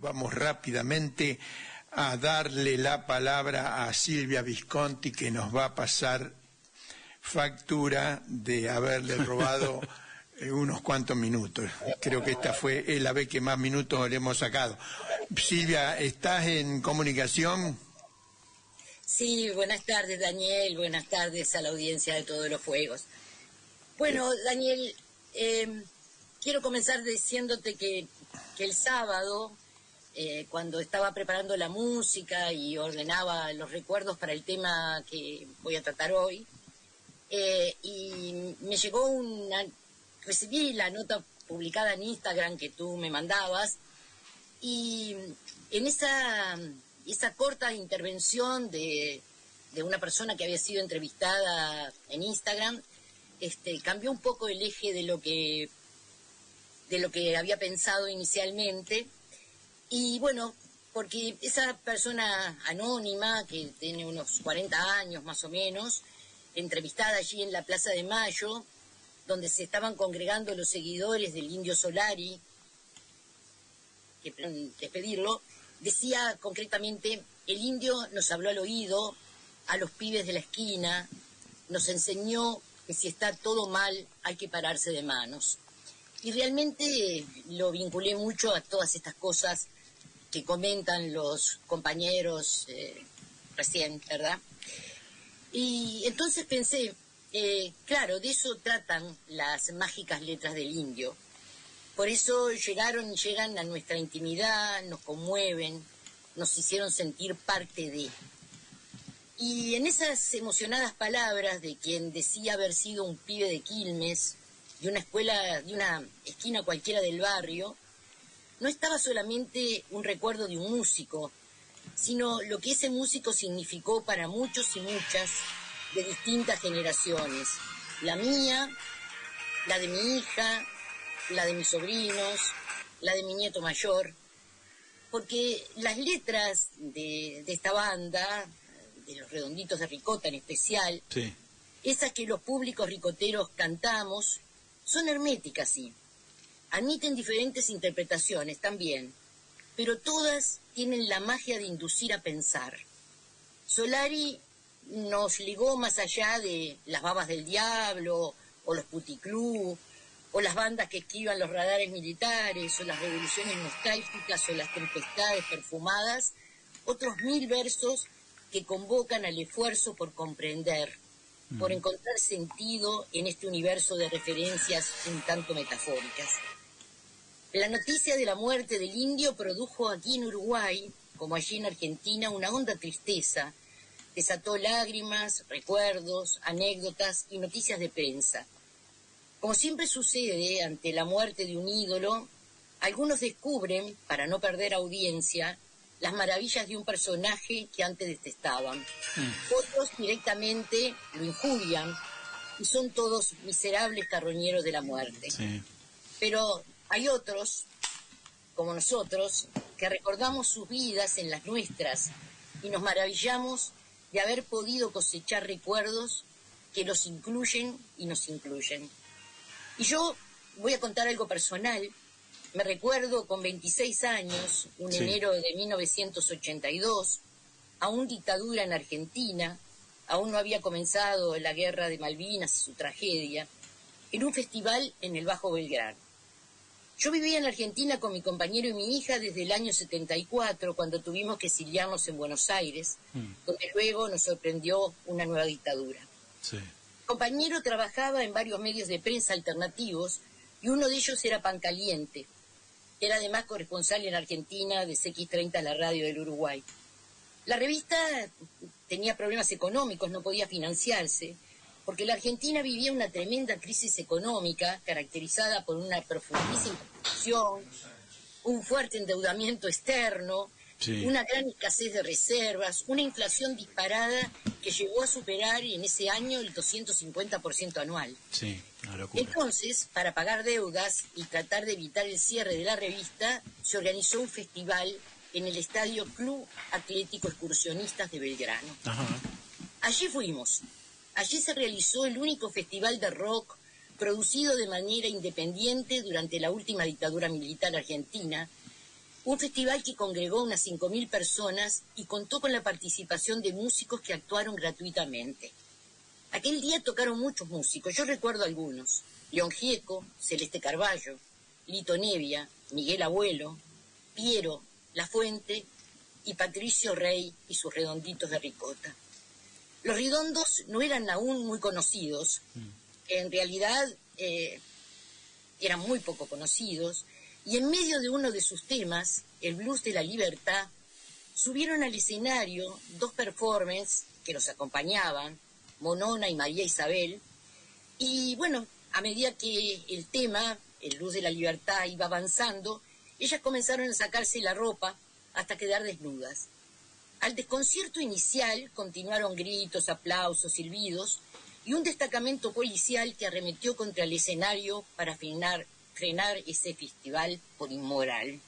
Vamos rápidamente a darle la palabra a Silvia Visconti, que nos va a pasar factura de haberle robado unos cuantos minutos. Creo que esta fue la vez que más minutos le hemos sacado. Silvia, ¿estás en comunicación? Sí, buenas tardes, Daniel, buenas tardes a la audiencia de Todos los Fuegos. Bueno, Daniel, quiero comenzar diciéndote que el sábado, cuando estaba preparando la música y ordenaba los recuerdos para el tema que voy a tratar hoy, y me llegó recibí la nota publicada en Instagram que tú me mandabas, y en esa corta intervención de una persona que había sido entrevistada en Instagram, cambió un poco el eje de lo que había pensado inicialmente. Y bueno, porque esa persona anónima, que tiene unos 40 años más o menos, entrevistada allí en la Plaza de Mayo, donde se estaban congregando los seguidores del Indio Solari, que despedirlo, decía concretamente: el indio nos habló al oído, a los pibes de la esquina, nos enseñó que si está todo mal hay que pararse de manos. Y realmente lo vinculé mucho a todas estas cosas que comentan los compañeros recién, ¿verdad? Y entonces pensé, claro, de eso tratan las mágicas letras del indio. Por eso llegan a nuestra intimidad, nos conmueven, nos hicieron sentir parte de. Y en esas emocionadas palabras de quien decía haber sido un pibe de Quilmes, de una esquina cualquiera del barrio, no estaba solamente un recuerdo de un músico, sino lo que ese músico significó para muchos y muchas de distintas generaciones. La mía, la de mi hija, la de mis sobrinos, la de mi nieto mayor, porque las letras de esta banda, de los Redonditos de Ricota en especial, Sí. Esas que los públicos ricoteros cantamos, son herméticas, sí. Admiten diferentes interpretaciones también, pero todas tienen la magia de inducir a pensar. Solari nos ligó más allá de las Babas del Diablo, o los puticlú, o las bandas que esquivan los radares militares, o las revoluciones nostálgicas, o las tempestades perfumadas, otros 1000 versos que convocan al esfuerzo por comprender, por encontrar sentido en este universo de referencias un tanto metafóricas. La noticia de la muerte del indio produjo aquí en Uruguay, como allí en Argentina, una honda tristeza. Desató lágrimas, recuerdos, anécdotas y noticias de prensa. Como siempre sucede ante la muerte de un ídolo, algunos descubren, para no perder audiencia, las maravillas de un personaje que antes detestaban. Otros directamente lo injurian y son todos miserables carroñeros de la muerte. Sí. Pero hay otros, como nosotros, que recordamos sus vidas en las nuestras y nos maravillamos de haber podido cosechar recuerdos que los incluyen y nos incluyen. Y yo voy a contar algo personal. Me recuerdo con 26 años, un enero de 1982, aún dictadura en Argentina, aún no había comenzado la guerra de Malvinas y su tragedia, en un festival en el Bajo Belgrano. Yo vivía en Argentina con mi compañero y mi hija desde el año 74, cuando tuvimos que exiliarnos en Buenos Aires, donde luego nos sorprendió una nueva dictadura. Sí. Mi compañero trabajaba en varios medios de prensa alternativos y uno de ellos era Pancaliente. Era además corresponsal en Argentina de CX30, la radio del Uruguay. La revista tenía problemas económicos, no podía financiarse, porque la Argentina vivía una tremenda crisis económica caracterizada por una profundísima inflación, un fuerte endeudamiento externo, una gran escasez de reservas, una inflación disparada que llegó a superar en ese año el 250% anual. Sí, una locura. Entonces, para pagar deudas y tratar de evitar el cierre de la revista, se organizó un festival en el Estadio Club Atlético Excursionistas de Belgrano. Ajá. Allí fuimos. Allí se realizó el único festival de rock producido de manera independiente durante la última dictadura militar argentina, Un festival que congregó unas 5.000 personas y contó con la participación de músicos que actuaron gratuitamente. Aquel día tocaron muchos músicos, yo recuerdo algunos: León Gieco, Celeste Carballo, Lito Nevia, Miguel Abuelo, Piero, La Fuente y Patricio Rey y sus Redonditos de Ricota. Los Redondos no eran aún muy conocidos, en realidad eran muy poco conocidos, y en medio de uno de sus temas, el Blues de la Libertad, subieron al escenario dos performers que los acompañaban, Monona y María Isabel, y bueno, a medida que el tema, el Blues de la Libertad, iba avanzando, ellas comenzaron a sacarse la ropa hasta quedar desnudas. Al desconcierto inicial continuaron gritos, aplausos, silbidos y un destacamento policial que arremetió contra el escenario para frenar ese festival por inmoral.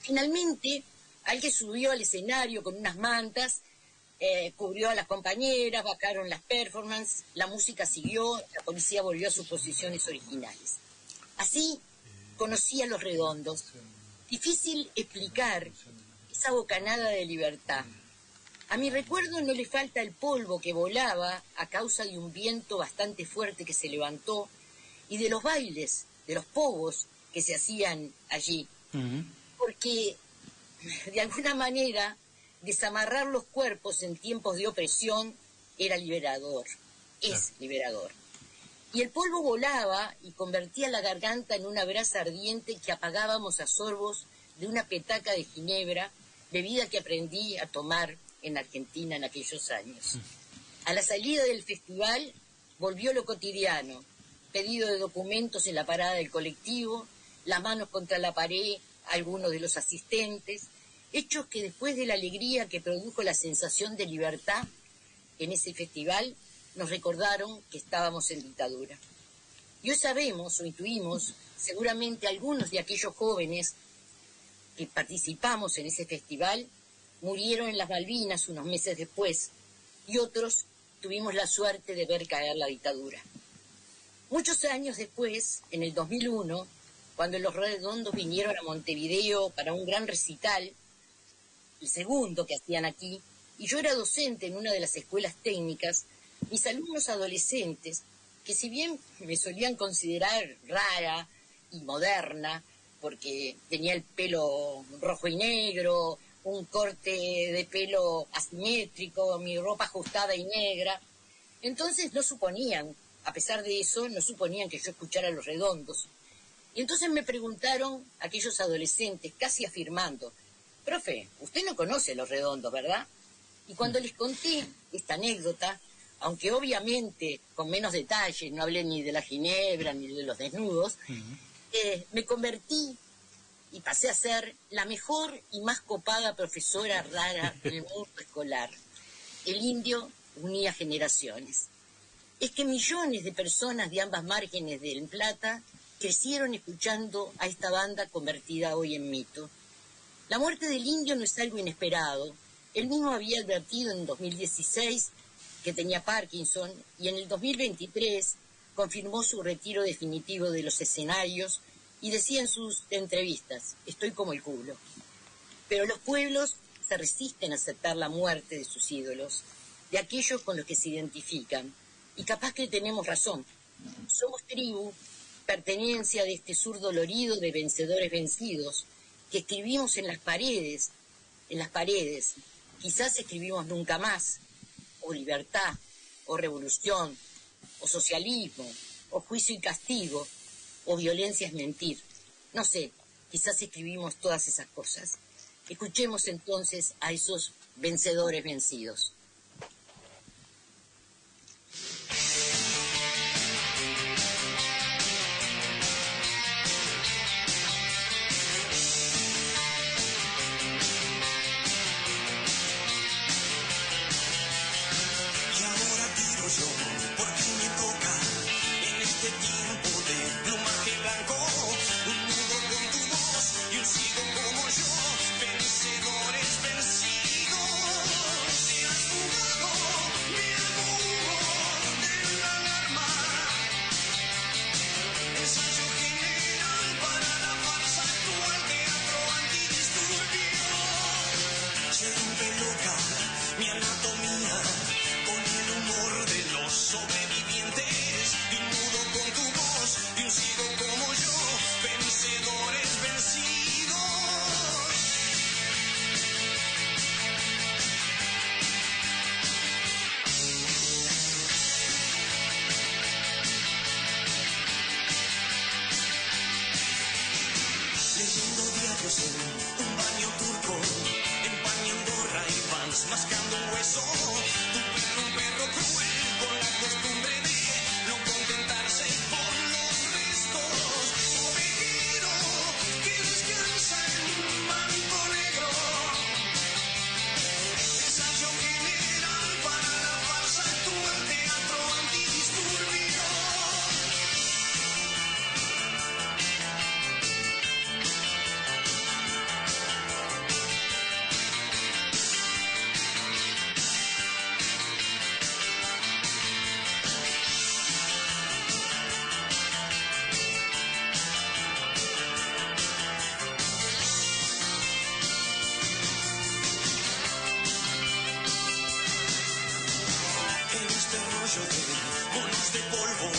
Finalmente, alguien subió al escenario con unas mantas, cubrió a las compañeras, bajaron las performances, la música siguió, la policía volvió a sus posiciones originales. Así conocí a Los Redondos. Difícil explicar esa bocanada de libertad. A mi recuerdo no le falta el polvo que volaba a causa de un viento bastante fuerte que se levantó y de los bailes, de los pogos que se hacían allí. Porque, de alguna manera, desamarrar los cuerpos en tiempos de opresión era liberador, es liberador. Y el polvo volaba y convertía la garganta en una brasa ardiente que apagábamos a sorbos de una petaca de ginebra, bebida que aprendí a tomar en Argentina en aquellos años. A la salida del festival volvió lo cotidiano: pedido de documentos en la parada del colectivo, las manos contra la pared, algunos de los asistentes, hechos que después de la alegría que produjo la sensación de libertad en ese festival, nos recordaron que estábamos en dictadura. Y hoy sabemos o intuimos, seguramente algunos de aquellos jóvenes que participamos en ese festival murieron en las Malvinas unos meses después, y otros tuvimos la suerte de ver caer la dictadura. Muchos años después, en el 2001, cuando Los Redondos vinieron a Montevideo para un gran recital, el segundo que hacían aquí, y yo era docente en una de las escuelas técnicas, mis alumnos adolescentes, que si bien me solían considerar rara y moderna, porque tenía el pelo rojo y negro, un corte de pelo asimétrico, mi ropa ajustada y negra, entonces no suponían, a pesar de eso, no suponían que yo escuchara Los Redondos. Y entonces me preguntaron aquellos adolescentes, casi afirmando: profe, usted no conoce Los Redondos, ¿verdad? Y cuando les conté esta anécdota, aunque obviamente con menos detalles, no hablé ni de la ginebra ni de los desnudos, me convertí y pasé a ser la mejor y más copada profesora rara del mundo escolar. El indio unía generaciones. Es que millones de personas de ambas márgenes del Plata crecieron escuchando a esta banda convertida hoy en mito. La muerte del indio no es algo inesperado. Él mismo había advertido en 2016 que tenía Parkinson y en el 2023 confirmó su retiro definitivo de los escenarios y decía en sus entrevistas: estoy como el culo. Pero los pueblos se resisten a aceptar la muerte de sus ídolos, de aquellos con los que se identifican, y capaz que tenemos razón. Somos tribu, pertenencia de este sur dolorido de vencedores vencidos, que escribimos en las paredes, quizás escribimos nunca más, o libertad, o revolución, o socialismo, o juicio y castigo, o violencia es mentir. No sé, quizás escribimos todas esas cosas. Escuchemos entonces a esos vencedores vencidos. Vencedores vencidos, seas años mascando un hueso. Tu perro, un perro cruel, con la costumbre de no contentarse con los restos. Ovejero que descansa en un manto negro. Ensayo general para la farsa actual, teatro antidisturbio. En este rollo de bolas de polvo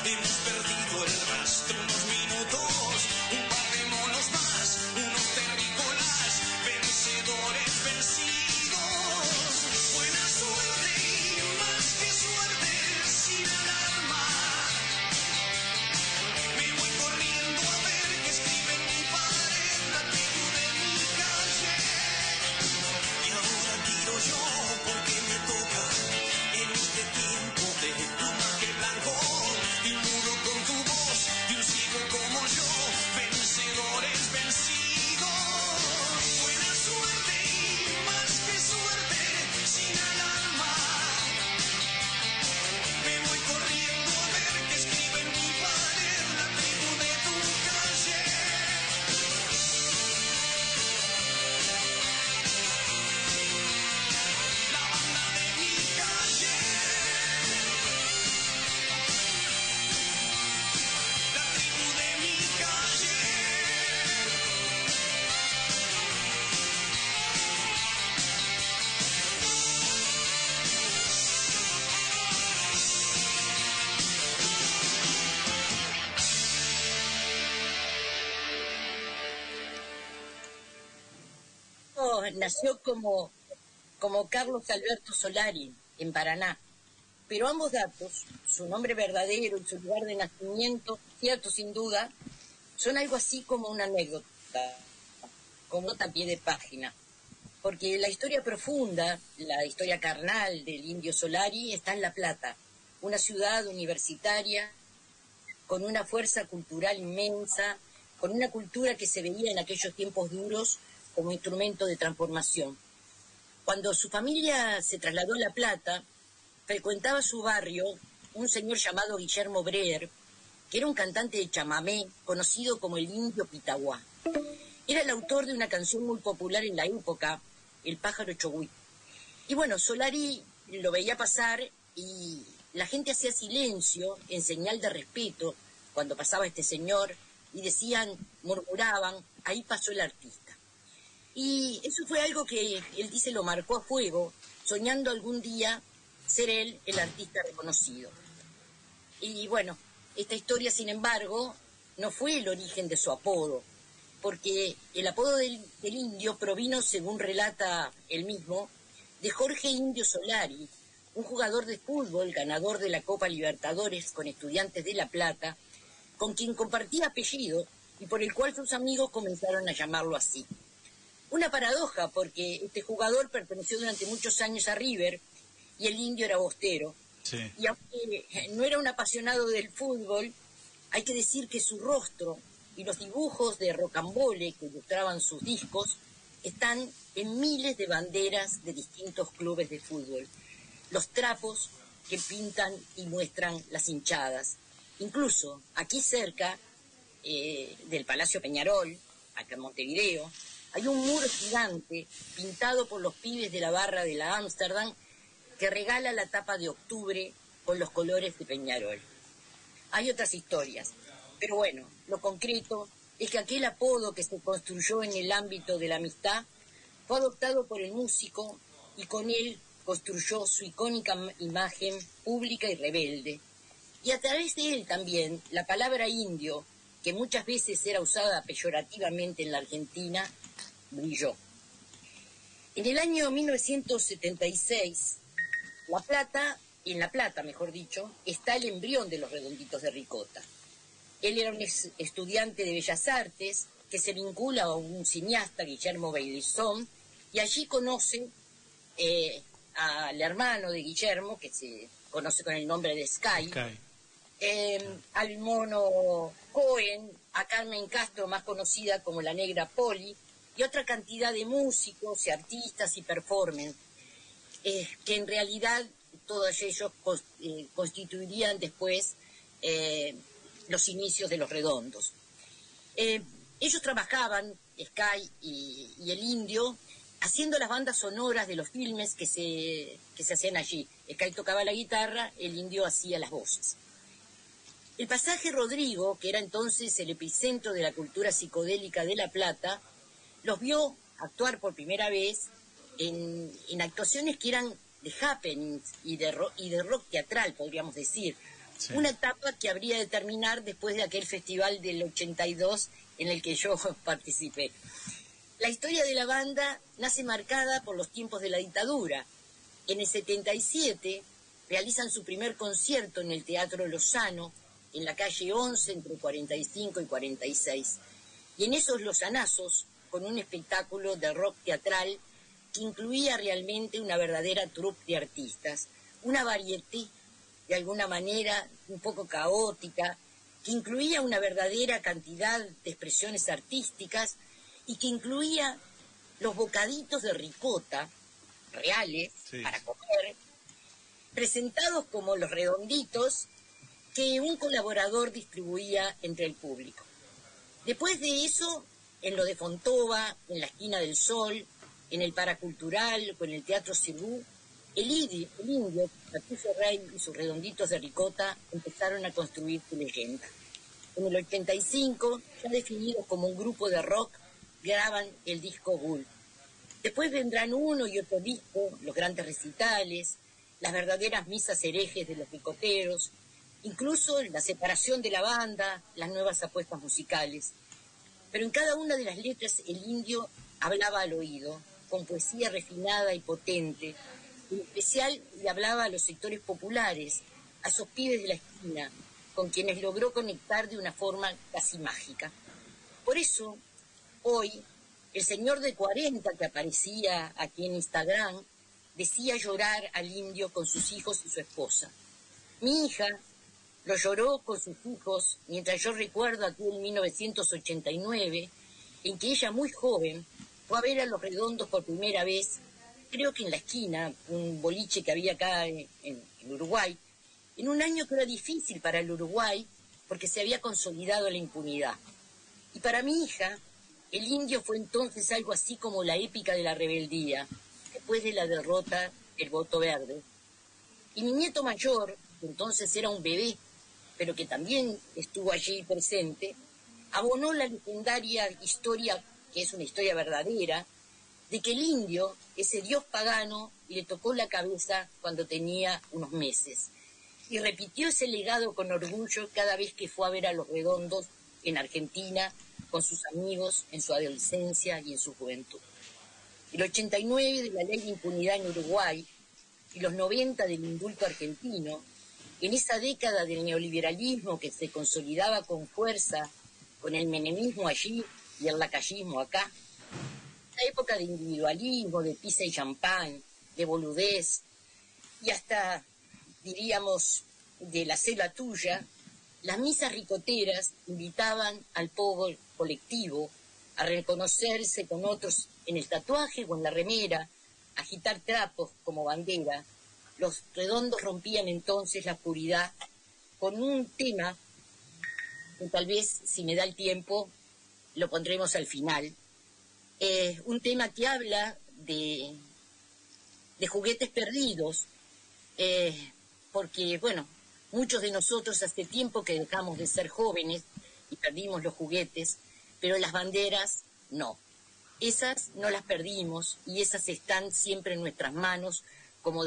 hemos perdido el rastro unos minutos, un par de monos más, unos terrícolas, vencedores vencidos. Buena suerte y más que suerte, sin alarma. Me voy corriendo a ver qué escribe en mi pared la tribu de mi calle. Y ahora tiro yo porque me toca. En este tiempo de plumaje blanco, y mudo con tu voz, y un ciego como yo, vencedores vencidos. Buena suerte y más que suerte, sin alarma. Me voy corriendo a ver qué escribe en mi pared la tribu de tu calle. La banda de mi calle. La tribu de mi calle. Nació como Carlos Alberto Solari, en Paraná. Pero ambos datos, su nombre verdadero y su lugar de nacimiento, cierto sin duda, son algo así como una anécdota, como nota a pie de página. Porque la historia profunda, la historia carnal del indio Solari está en La Plata, una ciudad universitaria con una fuerza cultural inmensa, con una cultura que se veía en aquellos tiempos duros como instrumento de transformación. Cuando su familia se trasladó a La Plata, frecuentaba su barrio un señor llamado Guillermo Breer, que era un cantante de chamamé conocido como el Indio Pitaguá. Era el autor de una canción muy popular en la época, El pájaro Chogüí. Y bueno, Solari lo veía pasar y la gente hacía silencio en señal de respeto cuando pasaba este señor y decían, murmuraban, ahí pasó el artista. Y eso fue algo que él dice lo marcó a fuego, soñando algún día ser él el artista reconocido. Y bueno, esta historia, sin embargo, no fue el origen de su apodo, porque el apodo del indio provino, según relata él mismo, de Jorge Indio Solari, un jugador de fútbol ganador de la Copa Libertadores con Estudiantes de La Plata, con quien compartía apellido y por el cual sus amigos comenzaron a llamarlo así. Una paradoja, porque este jugador perteneció durante muchos años a River y el indio era bostero. Sí. Y aunque no era un apasionado del fútbol, hay que decir que su rostro y los dibujos de rocambole que ilustraban sus discos están en miles de banderas de distintos clubes de fútbol. Los trapos que pintan y muestran las hinchadas. Incluso aquí cerca del Palacio Peñarol, acá en Montevideo, hay un muro gigante pintado por los pibes de la barra de la Ámsterdam que regala la tapa de octubre con los colores de Peñarol. Hay otras historias, pero bueno, lo concreto es que aquel apodo que se construyó en el ámbito de la amistad fue adoptado por el músico y con él construyó su icónica imagen pública y rebelde. Y a través de él también la palabra indio, que muchas veces era usada peyorativamente en la Argentina, brilló. En el año 1976, en La Plata, mejor dicho, está el embrión de los Redonditos de Ricota. Él era un estudiante de Bellas Artes que se vincula a un cineasta, Guillermo Bailizón, y allí conoce al hermano de Guillermo, que se conoce con el nombre de Sky, al mono Cohen, a Carmen Castro, más conocida como la Negra Poli, y otra cantidad de músicos y artistas y performers, que en realidad todos ellos constituirían después los inicios de Los Redondos. Ellos trabajaban, Sky y el Indio, haciendo las bandas sonoras de los filmes que se hacían allí. Sky tocaba la guitarra, el Indio hacía las voces. El pasaje Rodrigo, que era entonces el epicentro de la cultura psicodélica de La Plata, los vio actuar por primera vez en actuaciones que eran de happenings y de rock teatral, podríamos decir. Sí. Una etapa que habría de terminar después de aquel festival del 82 en el que yo participé. La historia de la banda nace marcada por los tiempos de la dictadura. En el 77 realizan su primer concierto en el Teatro Lozano, en la calle 11, entre 45 y 46. Y en esos lozanazos, con un espectáculo de rock teatral que incluía realmente una verdadera troupe de artistas, una varieté, de alguna manera un poco caótica, que incluía una verdadera cantidad de expresiones artísticas y que incluía los bocaditos de ricota reales, sí, para comer, presentados como los redonditos que un colaborador distribuía entre el público. Después de eso, en lo de Fontova, en la Esquina del Sol, en el Paracultural o en el Teatro Cibú, el Indio, Patricio Rey y sus redonditos de ricota empezaron a construir su leyenda. En el 85, ya definidos como un grupo de rock, graban el disco Bull. Después vendrán uno y otro disco, los grandes recitales, las verdaderas misas herejes de los ricoteros, incluso la separación de la banda, las nuevas apuestas musicales. Pero en cada una de las letras el Indio hablaba al oído, con poesía refinada y potente. En especial le hablaba a los sectores populares, a esos pibes de la esquina, con quienes logró conectar de una forma casi mágica. Por eso, hoy, el señor de 40 que aparecía aquí en Instagram decía llorar al Indio con sus hijos y su esposa. Mi hija lo lloró con sus hijos mientras yo recuerdo aquí en 1989, en que ella, muy joven, fue a ver a Los Redondos por primera vez, creo que en la esquina, un boliche que había acá en Uruguay, en un año que era difícil para el Uruguay porque se había consolidado la impunidad. Y para mi hija, el Indio fue entonces algo así como la épica de la rebeldía, después de la derrota del voto verde. Y mi nieto mayor, que entonces era un bebé, pero que también estuvo allí presente, abonó la legendaria historia, que es una historia verdadera, de que el Indio, ese dios pagano, le tocó la cabeza cuando tenía unos meses. Y repitió ese legado con orgullo cada vez que fue a ver a Los Redondos en Argentina, con sus amigos, en su adolescencia y en su juventud. El 89 de la ley de impunidad en Uruguay y los 90 del indulto argentino, en esa década del neoliberalismo que se consolidaba con fuerza, con el menemismo allí y el lacayismo acá, la época de individualismo, de pizza y champán, de boludez, y hasta, diríamos, de la cela tuya, las misas ricoteras invitaban al pogo colectivo a reconocerse con otros en el tatuaje o en la remera, a agitar trapos como bandera. Los Redondos rompían entonces la oscuridad con un tema que tal vez, si me da el tiempo, lo pondremos al final. Un tema que habla de juguetes perdidos, porque, bueno, muchos de nosotros hace tiempo que dejamos de ser jóvenes y perdimos los juguetes, pero las banderas no. Esas no las perdimos y esas están siempre en nuestras manos, como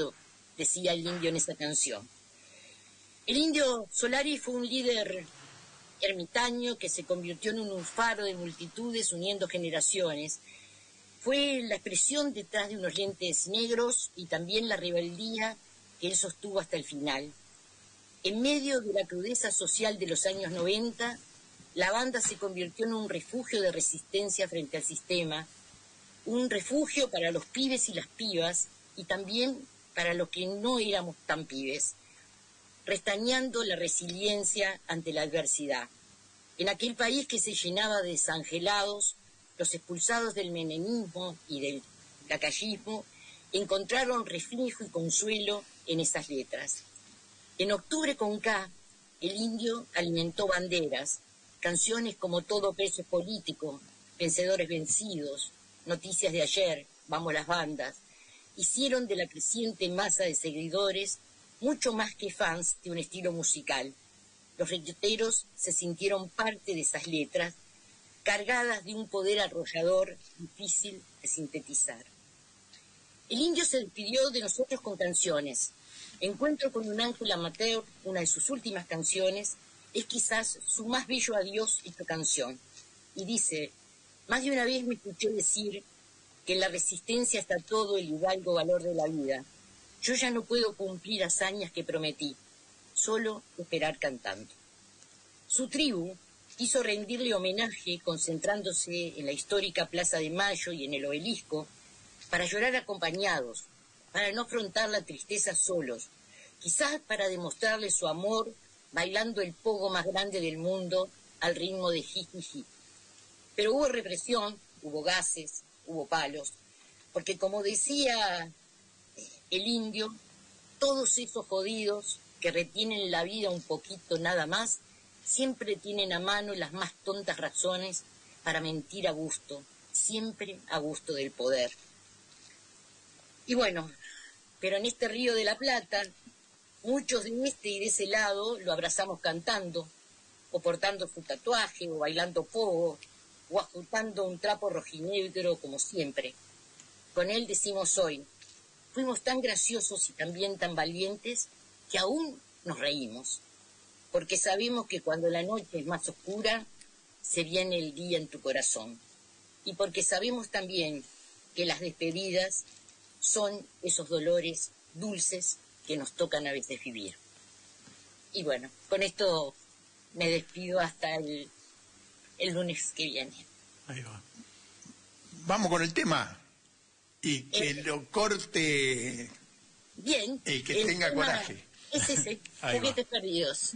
decía el Indio en esa canción. El Indio Solari fue un líder ermitaño que se convirtió en un faro de multitudes uniendo generaciones. Fue la expresión detrás de unos lentes negros y también la rebeldía que él sostuvo hasta el final. En medio de la crudeza social de los años 90, la banda se convirtió en un refugio de resistencia frente al sistema, un refugio para los pibes y las pibas y también para los que no éramos tan pibes, restañando la resiliencia ante la adversidad. En aquel país que se llenaba de desangelados, los expulsados del menemismo y del lacayismo encontraron refugio y consuelo en esas letras. En Octubre con K, el indio alimentó banderas, canciones como Todo preso es político, Vencedores vencidos, Noticias de ayer, Vamos las bandas, hicieron de la creciente masa de seguidores mucho más que fans de un estilo musical. Los reggaetoneros se sintieron parte de esas letras, cargadas de un poder arrollador difícil de sintetizar. El indio se despidió de nosotros con canciones. Encuentro con un ángel amateur, una de sus últimas canciones, es quizás su más bello adiós hecho canción. Y dice, más de una vez me escuché decir que en la resistencia está todo el hidalgo valor de la vida. Yo ya no puedo cumplir hazañas que prometí, solo esperar cantando. Su tribu quiso rendirle homenaje concentrándose en la histórica Plaza de Mayo y en el Obelisco para llorar acompañados, para no afrontar la tristeza solos, quizás para demostrarle su amor bailando el pogo más grande del mundo al ritmo de jijiji. Pero hubo represión, hubo gases, hubo palos, porque como decía el indio, todos esos jodidos que retienen la vida un poquito nada más, siempre tienen a mano las más tontas razones para mentir a gusto, siempre a gusto del poder. Y bueno, pero en este Río de la Plata, muchos de este y de ese lado lo abrazamos cantando, o portando su tatuaje, o bailando pogo, o ajustando un trapo rojinegro como siempre. Con él decimos hoy, fuimos tan graciosos y también tan valientes que aún nos reímos, porque sabemos que cuando la noche es más oscura, se viene el día en tu corazón. Y porque sabemos también que las despedidas son esos dolores dulces que nos tocan a veces vivir. Y bueno, con esto me despido hasta el lunes que viene. Ahí va. Vamos con el tema. Y que lo corte bien, el que tenga tema coraje. Es ese, Ahí va. Juguetes perdidos.